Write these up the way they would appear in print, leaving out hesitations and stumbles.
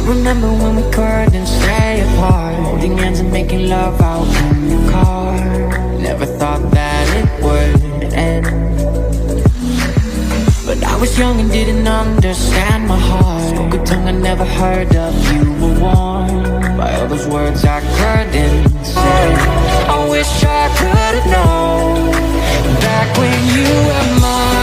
remember when we couldn't stay apart, holding hands and making love out in the car. Never thought that it would end, but I was young and didn't understand my heart. Spoke a tongue I never heard of. You were warm by all those words I couldn't say. I wish I could've known back when you were mine.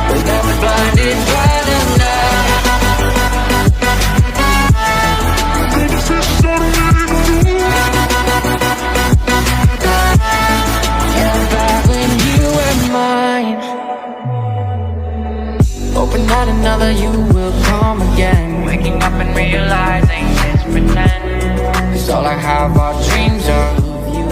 But I was blinded by the night. Yeah, back when you were mine. Hoping that another you will come again. Waking up and realizing it's pretend, 'cause all I have are dreams of you.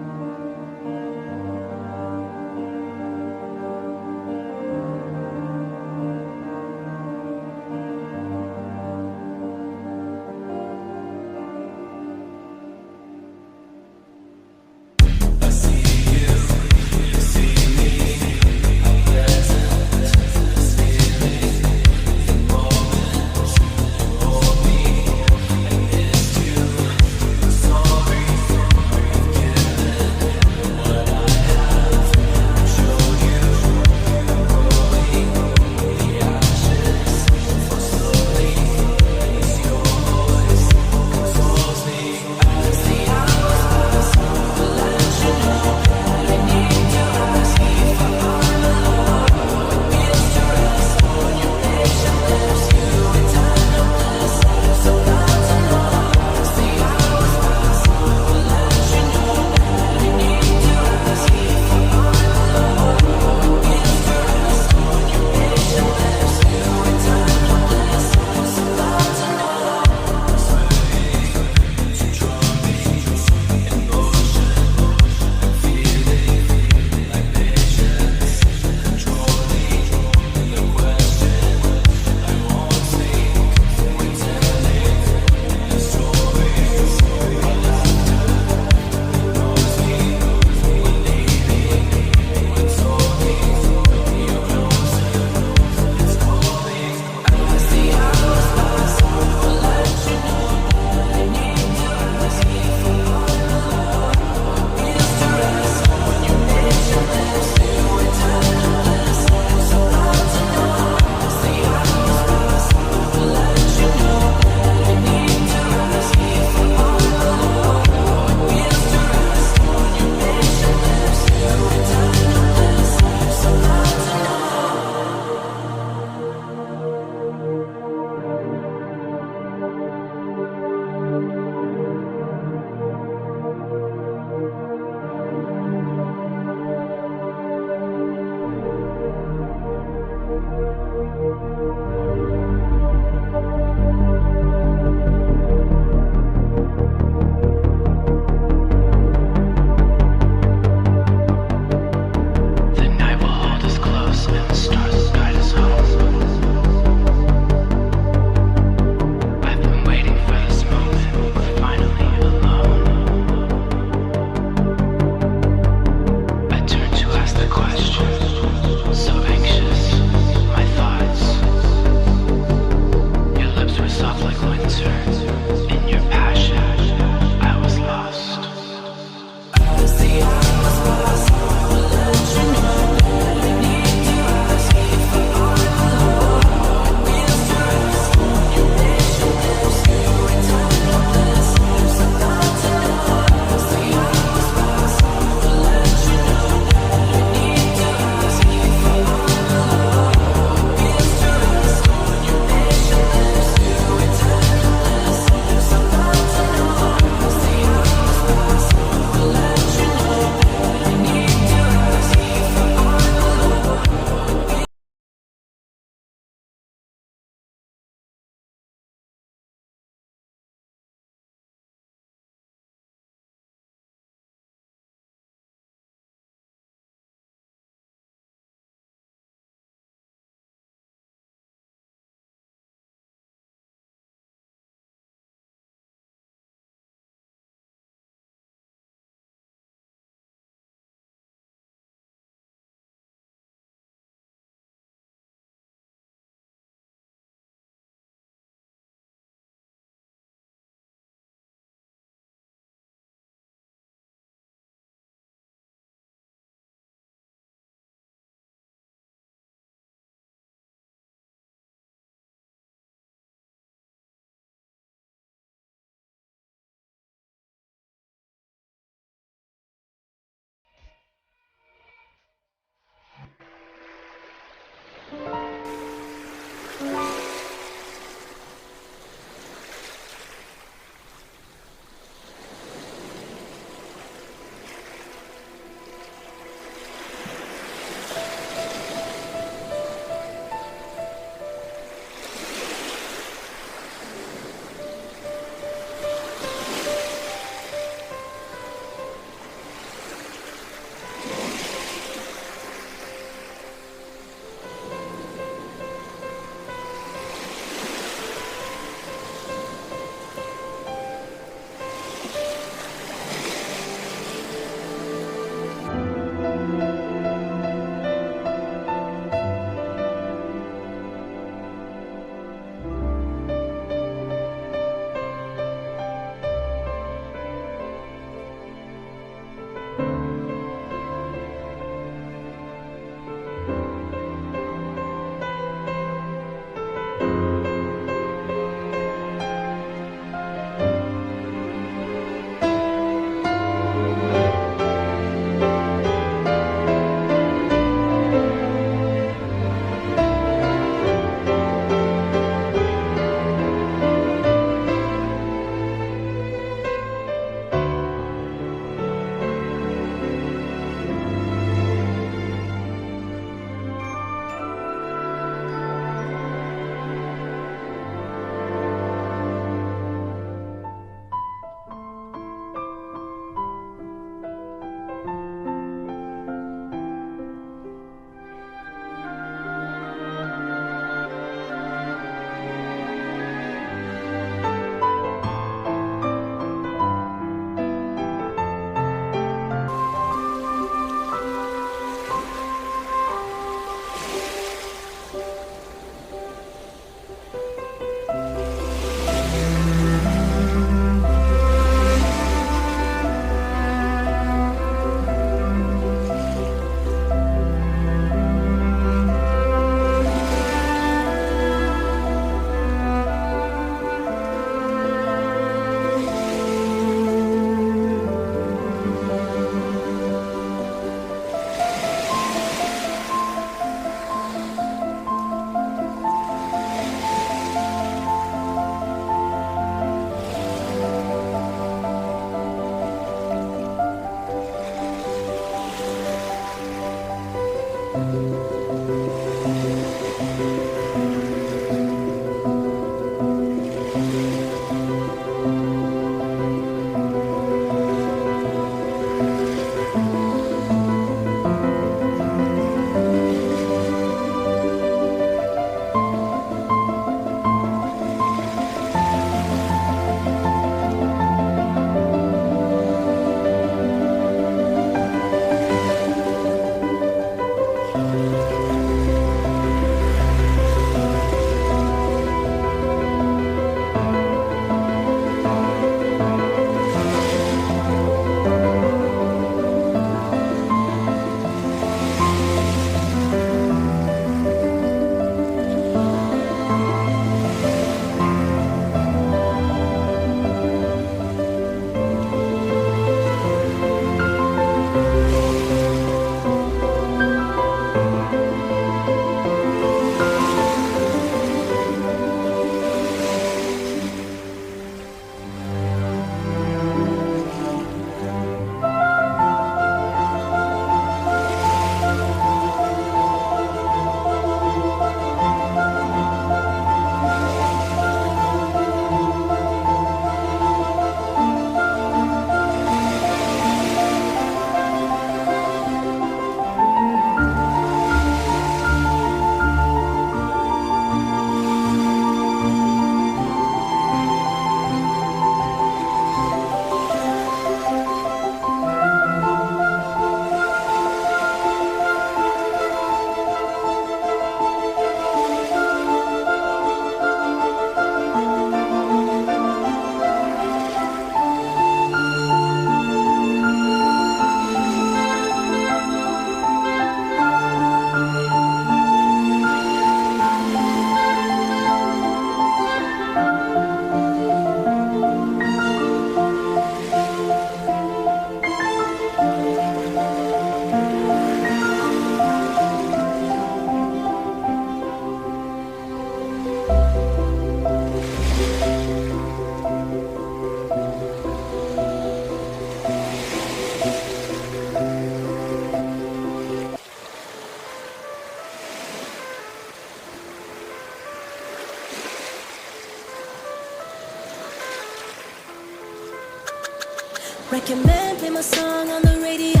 Recommend play my song on the radio.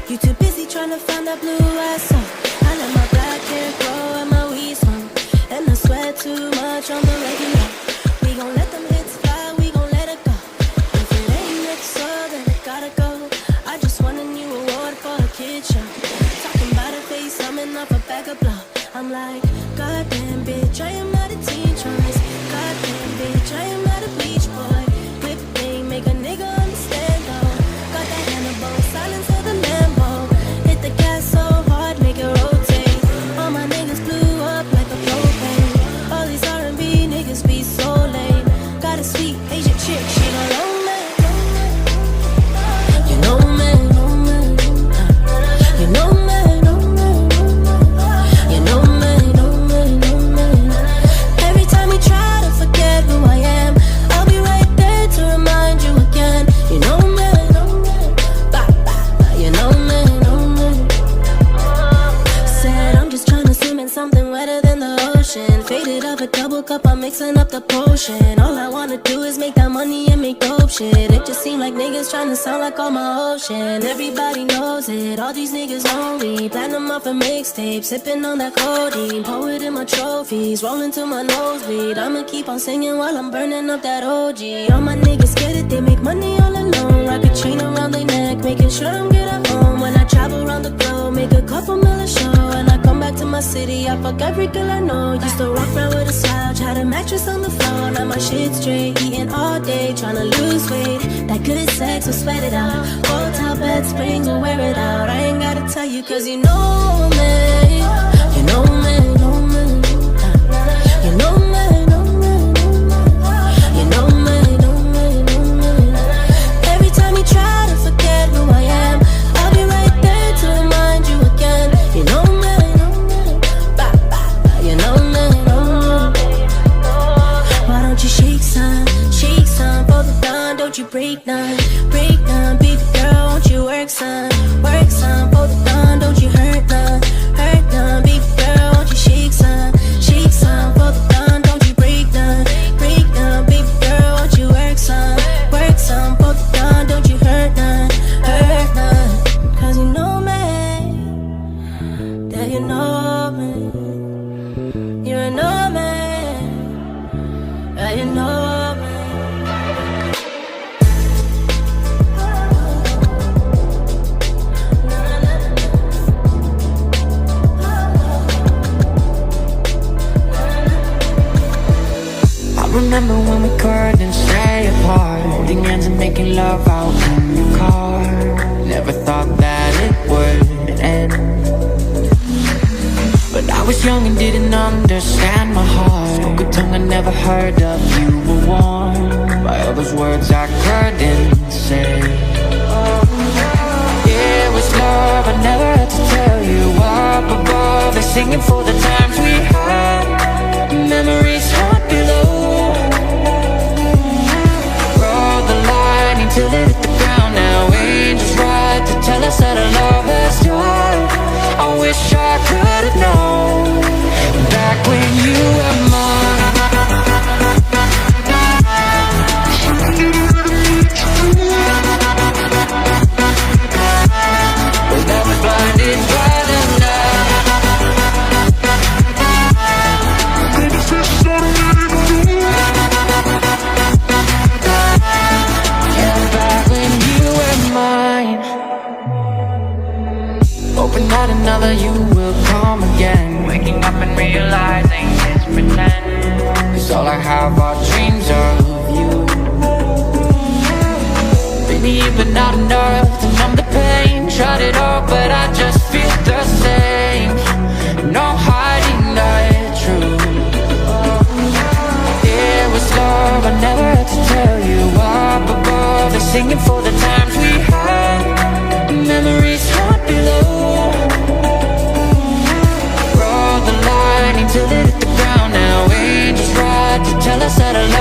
You too busy trying to find that blue ass song. I let my black hair grow and my weed smoke, and I sweat too much on the regular. We gon' let them hits fly, we gon' let it go. If it ain't next so then it gotta go. I just won a new award for a kid show. Talking about a face, coming off a bag of blow. I'm like, goddamn bitch, I am not a teen choice. Goddamn bitch, I am not a bleach boy. Whip thing, make a nigga understand though. Got that Hannibal, silence of the Lambo. Hit the gas so hard, make it rotate. All my niggas blew up like a propane. All these R&B niggas be so lame. Got a sweet Asian chick, she gon' loan me. You know me, you know me. Faded up a double cup, I'm mixing up the potion. All I wanna do is make that money and make dope shit. It just seem like niggas trying to sound like all my ocean. Everybody knows it, all these niggas know me. Platinum off a mixtape, sipping on that codeine. Poet in my trophies, rolling to my nosebleed. I'ma keep on singing while I'm burning up that OG. All my niggas get it, they make money all alone. Rock a chain around their neck, making sure I'm good at home. When I travel around the globe, make a couple million show. And I come back to my city, I fuck every girl I know. Used to walk around with a slouch, had a mattress on the floor. Now my shit straight, eating all day, tryna lose weight. That good sex, so sweat it out. Hotel bed springs, will wear it out. I ain't gotta tell you, cause you know me. You know me, know me. You know me, know me. You know me, know me, know me. Every time you try to forget who I am, I'll be right there to remind you again. You know me. You know me, why don't you shake some for the dawn, don't you break none, baby girl, won't you work some for the dawn, don't you hurt none, me. You know me. Yeah, you know me. Remember when we couldn't stay apart, holding hands and making love out in the car. Never thought that it would end, but I was young and didn't understand my heart. Spoke a tongue I never heard of. You were warm by all those words I couldn't say. It was love I never had to tell you. Up above, they're singing for the times we had. Memories haunt below. Till it hit the ground now. Angels ride to tell us that our love has died. I wish I could have known back when you were mine. But I was blinded by the night. Hoping that another you will come again. Waking up and realizing it's pretend, 'cause all I have are dreams of you. Baby, you've been out enough to numb the pain. Tried it all, but I just feel the same. No hiding the truth. It was love I never had to tell you. Up above, they're singing for the times we had. Memories haunt below. Till it hit the ground now. Angels ride to tell us that our love